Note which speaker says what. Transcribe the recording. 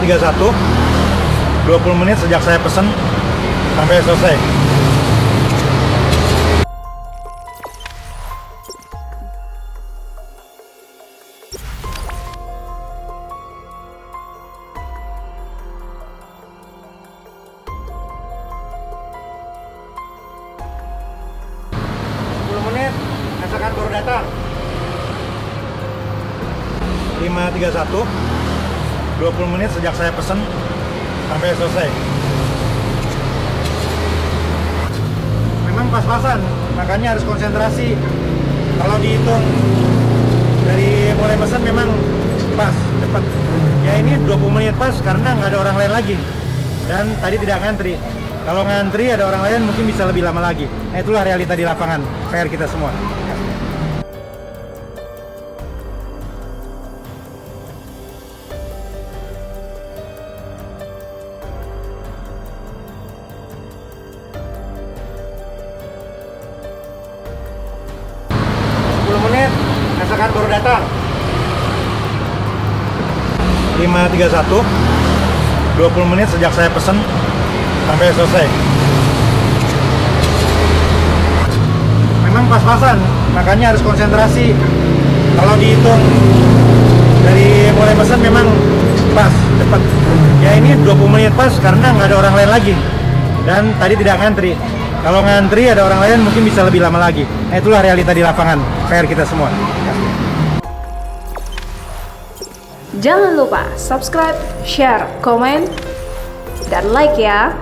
Speaker 1: 5.31, 20 menit sejak saya pesen sampai selesai. Menit, masakan baru datang. 5.31, 20 menit sejak saya pesen sampai selesai. Memang pas-pasan, makanya harus konsentrasi. Kalau dihitung dari mulai pesan memang pas, cepat. Ya ini 20 menit pas karena nggak ada orang lain lagi. Dan tadi tidak ngantri. Kalau ngantri ada orang lain mungkin bisa lebih lama lagi. Nah itulah realita di lapangan, PR kita semua. Menit, masakan baru datang. 5.31, 20 menit sejak saya pesen sampai selesai. Memang pas-pasan, makanya harus konsentrasi. Kalau dihitung dari mulai pesan memang pas, cepat. Ya ini 20 menit pas karena nggak ada orang lain lagi. Dan tadi tidak ngantri. Kalau ngantri ada orang lain mungkin bisa lebih lama lagi. Nah itulah realita di lapangan, PR kita semua.
Speaker 2: Jangan lupa subscribe, share, komen, dan like ya.